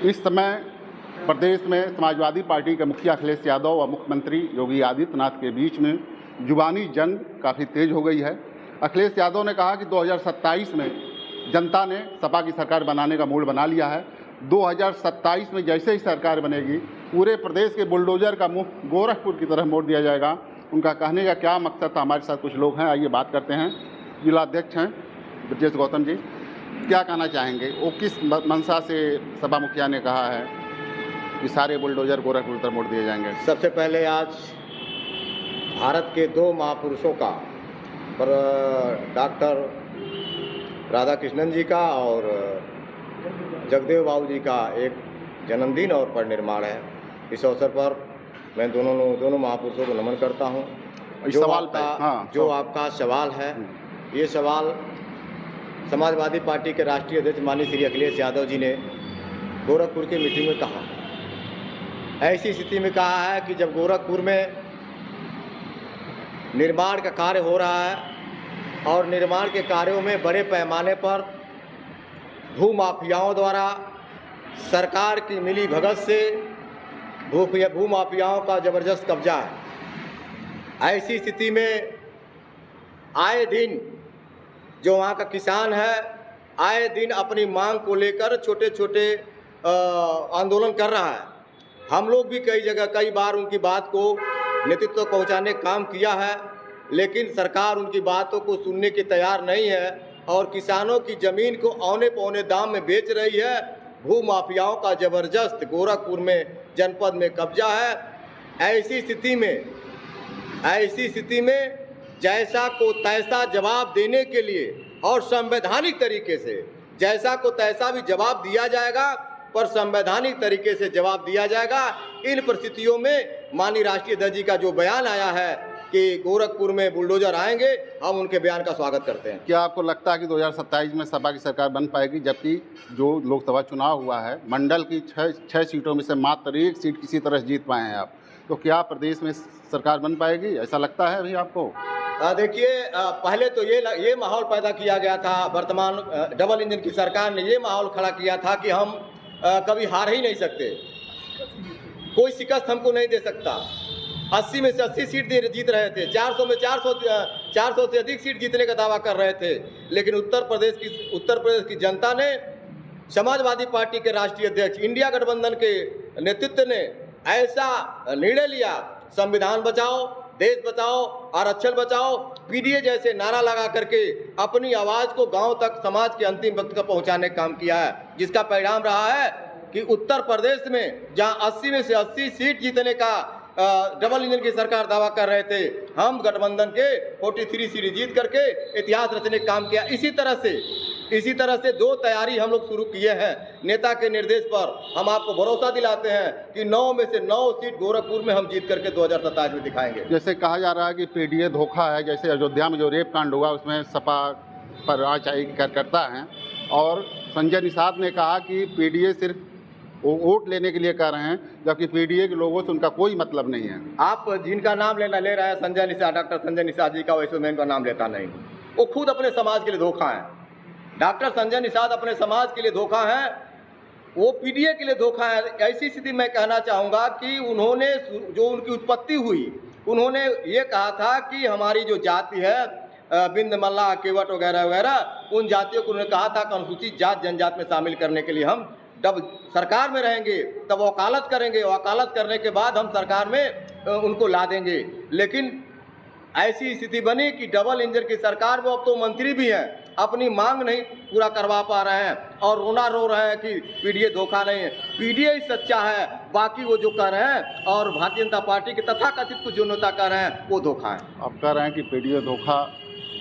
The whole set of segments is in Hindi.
इस समय प्रदेश में समाजवादी पार्टी के मुखिया अखिलेश यादव और मुख्यमंत्री योगी आदित्यनाथ के बीच में जुबानी जंग काफ़ी तेज हो गई है। अखिलेश यादव ने कहा कि 2027 में जनता ने सपा की सरकार बनाने का मूड बना लिया है। 2027 में जैसे ही सरकार बनेगी पूरे प्रदेश के बुलडोजर का मुंह गोरखपुर की तरफ मोड़ दिया जाएगा। उनका कहने का क्या मकसद था, हमारे साथ कुछ लोग हैं, आइए बात करते हैं। जिलाध्यक्ष हैं ब्रजेश गौतम जी, क्या कहना चाहेंगे? वो किस मंशा से सपा मुखिया ने कहा है कि सारे बुलडोजर गोरखपुर तरफ मोड़ दिए जाएंगे? सबसे पहले आज भारत के दो महापुरुषों का, पर डॉक्टर राधाकृष्णन जी का और जगदेव बाबू जी का एक जन्मदिन और परिनिर्वाण है। इस अवसर पर मैं दोनों महापुरुषों को नमन करता हूं। जो आपका सवाल है, ये सवाल समाजवादी पार्टी के राष्ट्रीय अध्यक्ष माननीय श्री अखिलेश यादव जी ने गोरखपुर की मीटिंग में कहा। ऐसी स्थिति में कहा है कि जब गोरखपुर में निर्माण का कार्य हो रहा है और निर्माण के कार्यों में बड़े पैमाने पर भूमाफियाओं द्वारा सरकार की मिली भगत से भूमाफियाओं का ज़बरदस्त कब्जा है। ऐसी स्थिति में आए दिन जो वहाँ का किसान है, आए दिन अपनी मांग को लेकर छोटे छोटे आंदोलन कर रहा है। हम लोग भी कई बार उनकी बात को नेतृत्व पहुँचाने का काम किया है, लेकिन सरकार उनकी बातों को सुनने के तैयार नहीं है और किसानों की ज़मीन को औने पौने दाम में बेच रही है। भूमाफियाओं का ज़बरदस्त गोरखपुर में जनपद में कब्जा है। ऐसी स्थिति में जैसा को तैसा जवाब देने के लिए और संवैधानिक तरीके से जैसा को तैसा भी जवाब दिया जाएगा, पर संवैधानिक तरीके से जवाब दिया जाएगा। इन परिस्थितियों में माननीय राष्ट्रीय अध्यक्ष जी का जो बयान आया है कि गोरखपुर में बुलडोजर आएंगे, हम उनके बयान का स्वागत करते हैं। क्या आपको लगता है कि 2027 में सपा की सरकार बन पाएगी? जबकि जो लोकसभा चुनाव हुआ है, मंडल की छह सीटों में से मात्र एक सीट किसी तरह जीत पाए हैं आप, तो क्या प्रदेश में सरकार बन पाएगी, ऐसा लगता है अभी आपको? देखिए, पहले तो ये माहौल पैदा किया गया था। वर्तमान डबल इंजन की सरकार ने ये माहौल खड़ा किया था कि हम कभी हार ही नहीं सकते, कोई शिकस्त हमको नहीं दे सकता। 80 में से 80 सीट जीत रहे थे, 400 में 400 से अधिक सीट जीतने का दावा कर रहे थे। लेकिन उत्तर प्रदेश की जनता ने, समाजवादी पार्टी के राष्ट्रीय अध्यक्ष, इंडिया गठबंधन के नेतृत्व ने ऐसा निर्णय लिया, संविधान बचाओ, देश बचाओ, आरक्षण बचाओ, पीडीए जैसे नारा लगा करके अपनी आवाज़ को गांव तक, समाज के अंतिम व्यक्ति तक पहुंचाने का काम किया है। जिसका परिणाम रहा है कि उत्तर प्रदेश में जहां 80 में से 80 सीट जीतने का डबल इंजन की सरकार दावा कर रहे थे, हम गठबंधन के 43 सीट जीत करके इतिहास रचने का काम किया। इसी तरह से दो तैयारी हम लोग शुरू किए हैं। नेता के निर्देश पर हम आपको भरोसा दिलाते हैं कि 9 में से 9 सीट गोरखपुर में हम जीत करके 2027 में दिखाएंगे। जैसे कहा जा रहा है कि पीडीए धोखा है, जैसे अयोध्या में जो रेप कांड हुआ उसमें सपा पर आचार्य की कार्यकर्ता हैं, और संजय निषाद ने कहा कि पीडीए सिर्फ वो वोट लेने के लिए कर रहे हैं, जबकि पीडीए के लोगों से उनका कोई मतलब नहीं है। आप जिनका नाम ले रहे हैं संजय निषाद, डॉक्टर संजय निषाद जी का, वैसे मैं इनका नाम लेता नहीं। वो खुद अपने समाज के लिए धोखा है। डॉक्टर संजय निषाद अपने समाज के लिए धोखा है, वो पीडीए के लिए धोखा है। ऐसी स्थिति में कहना चाहूँगा कि उन्होंने, जो उनकी उत्पत्ति हुई, उन्होंने ये कहा था कि हमारी जो जाति है, बिंद, मल्ला, केवट वगैरह वगैरह, उन जातियों को उन्होंने कहा था कि अनुसूचित जात जनजात में शामिल करने के लिए हम जब सरकार में रहेंगे तब वकालत करेंगे, वकालत करने के बाद हम सरकार में उनको ला देंगे। लेकिन ऐसी स्थिति बनी कि डबल इंजन की सरकार में अब तो मंत्री भी हैं, अपनी मांग नहीं पूरा करवा पा रहे हैं और रोना रो रहे हैं कि पीडीए धोखा नहीं है। पीडीए ही सच्चा है, बाकी वो जो कर रहे हैं और भारतीय जनता पार्टी के तथाकथित कुछ जो नेता कर रहे हैं वो धोखा है। आप कह रहे हैं कि पीडीए धोखा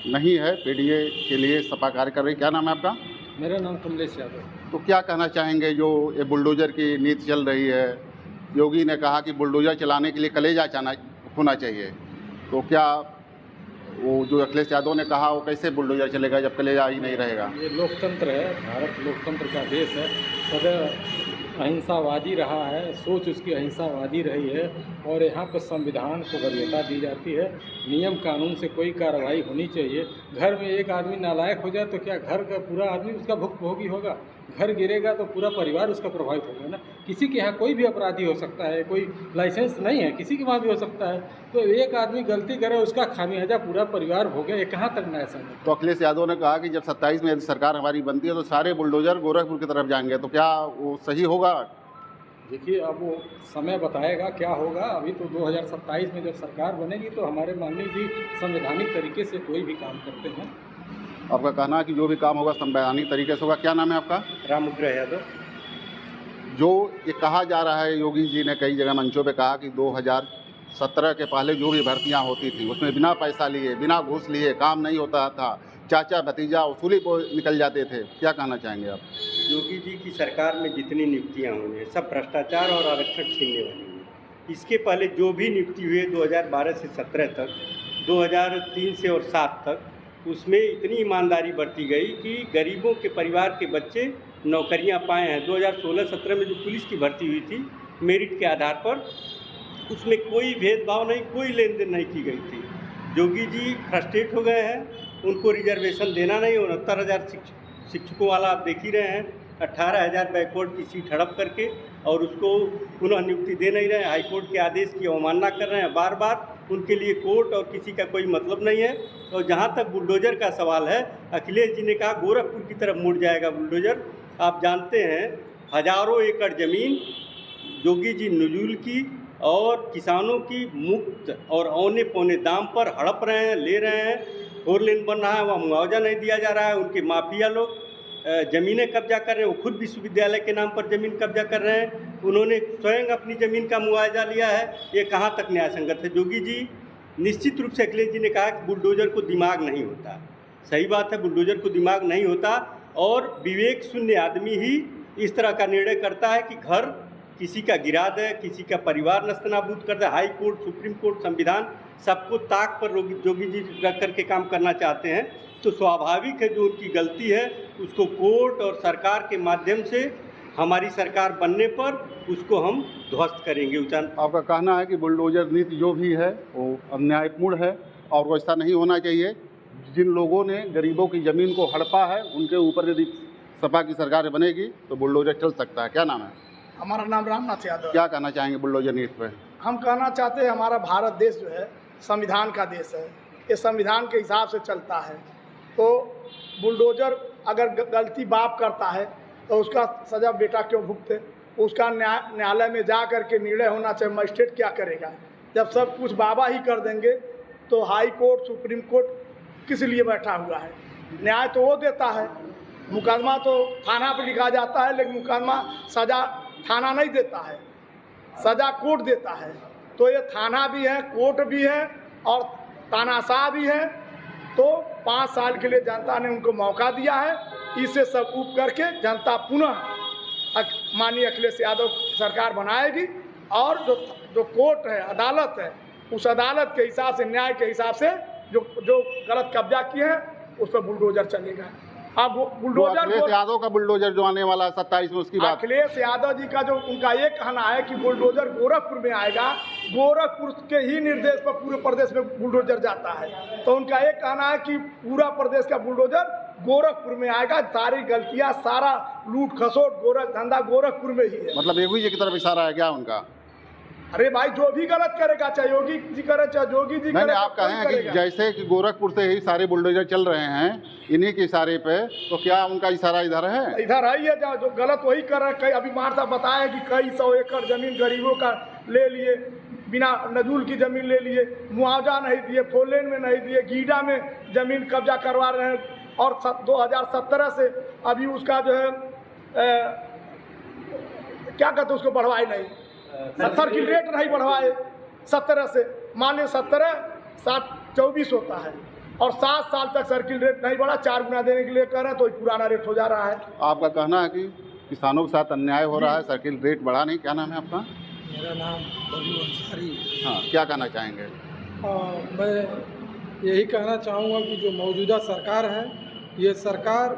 नहीं है, पीडीए के लिए सपा कार्य कर रही। क्या नाम है आपका? मेरा नाम कमलेश यादव। तो क्या कहना चाहेंगे जो ये बुलडोजर की नीति चल रही है? योगी ने कहा कि बुलडोजर चलाने के लिए कलेजा होना चाहिए, तो क्या वो जो अखिलेश यादव ने कहा वो कैसे बुलडोजर चलेगा जब कलेजा ही नहीं रहेगा? ये लोकतंत्र है, भारत लोकतंत्र का देश है, सदैव अहिंसावादी रहा है, सोच उसकी अहिंसावादी रही है और यहाँ पर संविधान को वरीयता दी जाती है। नियम कानून से कोई कार्रवाई होनी चाहिए। घर में एक आदमी नालायक हो जाए तो क्या घर का पूरा आदमी उसका भुक्तभोगी होगा? घर गिरेगा तो पूरा परिवार उसका प्रभावित होगा ना। किसी के यहाँ कोई भी अपराधी हो सकता है, कोई लाइसेंस नहीं है, किसी के वहाँ भी हो सकता है। तो एक आदमी गलती करे, उसका खामियाजा पूरा परिवार भोगे, ये कहाँ तक न्याय संगत। तो अखिलेश यादव ने कहा कि जब 27 में यदि सरकार हमारी बनती है तो सारे बुलडोजर गोरखपुर की तरफ जाएंगे, तो क्या वो सही होगा? देखिए, अब वो समय बताएगा क्या होगा। अभी तो 2027 में जब सरकार बनेगी तो हमारे माननीय जी संवैधानिक तरीके से कोई भी काम करते हैं। आपका कहना है कि जो भी काम होगा संवैधानिक तरीके से होगा। क्या नाम है आपका? रामउग्र यादव। जो ये कहा जा रहा है, योगी जी ने कई जगह मंचों पे कहा कि 2017 के पहले जो भी भर्तियां होती थी उसमें बिना पैसा लिए, बिना घूस लिए काम नहीं होता था, चाचा भतीजा वसूली को निकल जाते थे। क्या कहना चाहेंगे आप? योगी जी की सरकार में जितनी नियुक्तियां हुई हैं सब भ्रष्टाचार और आरक्षण छीनने वाली हैं। इसके पहले जो भी नियुक्ति हुई 2012 से 17 तक, 2003 से और 7 तक, उसमें इतनी ईमानदारी बरती गई कि गरीबों के परिवार के बच्चे नौकरियां पाए हैं। 2016-17 में जो पुलिस की भर्ती हुई थी मेरिट के आधार पर, उसमें कोई भेदभाव नहीं, कोई लेन देन नहीं की गई थी। योगी जी फ्रस्ट्रेट हो गए हैं, उनको रिजर्वेशन देना नहीं। 69,000 शिक्षकों वाला आप देख ही रहे हैं, 18,000 बैकवर्ड की सीट हड़प करके, और उसको पुनः नियुक्ति दे नहीं रहे हैं। हाईकोर्ट के आदेश की अवमानना कर रहे हैं बार बार। उनके लिए कोर्ट और किसी का कोई मतलब नहीं है। और जहाँ तक बुलडोजर का सवाल है, अखिलेश जी ने कहा गोरखपुर की तरफ मुड़ जाएगा बुलडोजर। आप जानते हैं हजारों एकड़ ज़मीन योगी जी नजूल की और किसानों की मुफ्त और औने पौने दाम पर हड़प रहे हैं, ले रहे हैं। 4 लेन बन रहा है, वहाँ मुआवजा नहीं दिया जा रहा है। उनके माफिया लोग ज़मीनें कब्जा कर रहे हैं, वो खुद विश्वविद्यालय के नाम पर ज़मीन कब्जा कर रहे हैं। उन्होंने स्वयं अपनी ज़मीन का मुआवजा लिया है। ये कहाँ तक न्याय संगत है? योगी जी निश्चित रूप से, अखिलेश जी ने कहा कि बुलडोजर को दिमाग नहीं होता। सही बात है, बुलडोजर को दिमाग नहीं होता, और विवेक शून्य आदमी ही इस तरह का निर्णय करता है कि घर किसी का गिरा दे, किसी का परिवार नस्तनाबूद कर दे। हाई कोर्ट, सुप्रीम कोर्ट, संविधान सबको ताक पर योगी जी रख करके काम करना चाहते हैं। तो स्वाभाविक है जो उनकी गलती है उसको कोर्ट और सरकार के माध्यम से हमारी सरकार बनने पर उसको हम ध्वस्त करेंगे। आपका कहना है कि बुलडोजर नीति जो भी है वो अन्यायपूर्ण है और वो ऐसा नहीं होना चाहिए। जिन लोगों ने गरीबों की ज़मीन को हड़पा है उनके ऊपर यदि सपा की सरकार बनेगी तो बुलडोजर चल सकता है। क्या नाम है? हमारा नाम रामनाथ यादव। क्या कहना चाहेंगे बुलडोजर नीति पे? हम कहना चाहते हैं हमारा भारत देश जो है संविधान का देश है, ये संविधान के हिसाब से चलता है। तो बुलडोजर अगर गलती बाप करता है तो उसका सज़ा बेटा क्यों भुगते? उसका न्यायालय में जा कर के निर्णय होना चाहिए। मजिस्ट्रेट क्या करेगा? जब सब कुछ बाबा ही कर देंगे तो हाई कोर्ट, सुप्रीम कोर्ट किस लिए बैठा हुआ है? न्याय तो वो देता है, मुकदमा तो थाना पर लिखा जाता है, लेकिन मुकदमा सज़ा थाना नहीं देता है, सज़ा कोर्ट देता है। तो ये थाना भी है, कोर्ट भी है और तानाशाह भी है। तो 5 साल के लिए जनता ने उनको मौका दिया है। इससे सब ऊप करके जनता पुनः माननीय अखिलेश यादव सरकार बनाएगी, और जो कोर्ट है, अदालत है, उस अदालत के हिसाब से, न्याय के हिसाब से जो गलत कब्जा किए हैं उस पर बुलडोजर चलेगा। अब बुलडोजर अखिलेश यादव का बुलडोजर जो आने वाला है 27 में, उसकी बात। अखिलेश यादव जी का जो उनका ये कहना है कि बुलडोजर गोरखपुर में आएगा, गोरखपुर के ही निर्देश पर पूरे प्रदेश में बुलडोजर जाता है। तो उनका ये कहना है कि पूरा प्रदेश का बुलडोजर गोरखपुर में आएगा। सारी गलतियां, सारा लूट खसोट, गोरख धंधा गोरखपुर में ही है। मतलब योगी जी की तरफ इशारा है क्या उनका? अरे भाई, जो भी गलत करेगा, चाहे योगी जी करे चाहे जोगी जी करे, आप कहें कि जैसे कि गोरखपुर से ही सारे बुलडोजर चल रहे हैं इन्हीं के इशारे पे, तो क्या उनका इशारा इधर है? इधर है ही है, जो गलत वही कर रहे हैं। कई अभी मार साहब बताए कि कई 100 एकड़ जमीन गरीबों का ले लिए, बिना नजूल की जमीन ले लिए, मुआवजा नहीं दिए, 4 लेन में नहीं दिए, गीडा में जमीन कब्जा करवा रहे हैं। और 2017 से अभी उसका जो है क्या कहते उसको बढ़वाए नहीं, सर्किल रेट नहीं बढ़वाए 17 से। मान लीजिए 17 7 24 होता है और 7 साल तक सर्किल रेट नहीं बढ़ा, 4 गुना देने के लिए कह रहे हैं तो पुराना रेट हो जा रहा है। आपका कहना है कि किसानों के साथ अन्याय हो रहा है, सर्किल रेट बढ़ा नहीं। क्या नाम है आपका? मेरा नाम बबलू अंसारी। हाँ, क्या कहना चाहेंगे? मैं यही कहना चाहूँगा कि जो मौजूदा सरकार है, ये सरकार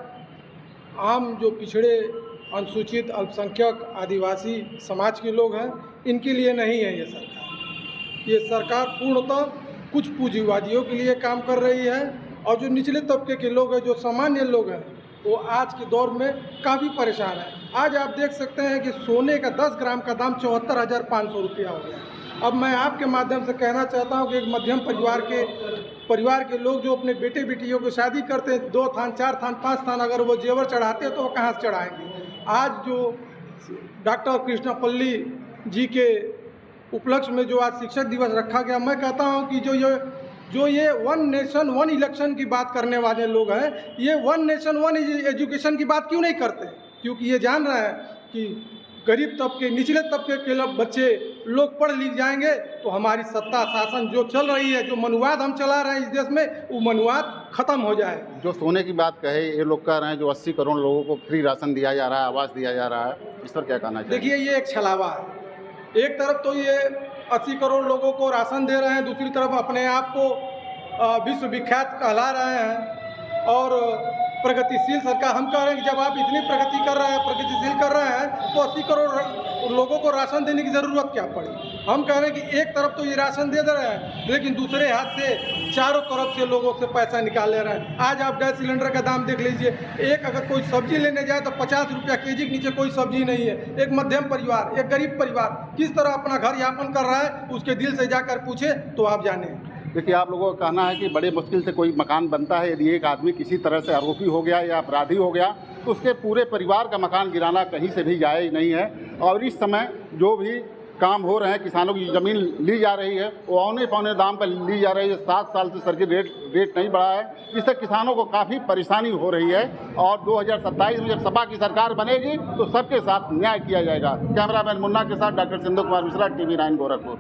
आम जो पिछड़े, अनुसूचित, अल्पसंख्यक, आदिवासी समाज के लोग हैं, इनके लिए नहीं है। ये सरकार पूर्णतः कुछ पूंजीवादियों के लिए काम कर रही है, और जो निचले तबके के लोग हैं, जो सामान्य लोग हैं, वो आज के दौर में काफ़ी परेशान है। आज आप देख सकते हैं कि सोने का 10 ग्राम का दाम 74,500 रुपया हो गया। अब मैं आपके माध्यम से कहना चाहता हूं कि एक मध्यम परिवार के लोग जो अपने बेटे बेटियों की शादी करते हैं, 2 थान 4 थान 5 थान अगर वो जेवर चढ़ाते हैं तो वो कहाँ से चढ़ाएंगे। आज जो डॉक्टर कृष्णपल्ली जी के उपलक्ष्य में जो आज शिक्षक दिवस रखा गया, मैं कहता हूँ कि जो ये 1 नेशन 1 इलेक्शन की बात करने वाले लोग हैं, ये 1 नेशन 1 एजुकेशन की बात क्यों नहीं करते? क्योंकि ये जान रहे हैं कि गरीब तबके, निचले तबके के लोग बच्चे लोग पढ़ लिख जाएंगे तो हमारी सत्ता शासन जो चल रही है, जो मनुवाद हम चला रहे हैं इस देश में, वो मनुवाद खत्म हो जाए। जो सोने की बात कहे, ये लोग कह रहे हैं जो 80 करोड़ लोगों को फ्री राशन दिया जा रहा है, आवास दिया जा रहा है, इस पर क्या कहना चाहिए? देखिए, ये एक छलावा है। एक तरफ तो ये 80 करोड़ लोगों को राशन दे रहे हैं, दूसरी तरफ अपने आप को विश्वविख्यात कहला रहे हैं और प्रगतिशील सरकार। हम कह रहे हैं कि जब आप इतनी प्रगति कर रहे हैं, प्रगतिशील कर रहे हैं, तो 80 करोड़ लोगों को राशन देने की ज़रूरत क्या पड़ी? हम कह रहे हैं कि एक तरफ तो ये राशन दे रहे हैं, लेकिन दूसरे हाथ से चारों तरफ से लोगों से पैसा निकाल ले रहे हैं। आज आप गैस सिलेंडर का दाम देख लीजिए, एक अगर कोई सब्जी लेने जाए तो 50 रुपया केजी के नीचे कोई सब्जी नहीं है। एक मध्यम परिवार, एक गरीब परिवार किस तरह अपना घर यापन कर रहा है, उसके दिल से जाकर पूछे तो आप जाने। देखिए, आप लोगों का कहना है कि बड़े मुश्किल से कोई मकान बनता है। यदि एक आदमी किसी तरह से आरोपी हो गया या अपराधी हो गया तो उसके पूरे परिवार का मकान गिराना कहीं से भी जायज़ नहीं है। और इस समय जो भी काम हो रहे हैं, किसानों की ज़मीन ली जा रही है, वो औने पौने दाम पर ली जा रही है। 7 साल से सरकारी रेट नहीं बढ़ा है, इससे किसानों को काफ़ी परेशानी हो रही है। और 2027 में जब सपा की सरकार बनेगी तो सबके साथ न्याय किया जाएगा। कैमरामैन मुन्ना के साथ डॉक्टर सिंधु कुमार मिश्रा, TV9 गोरखपुर।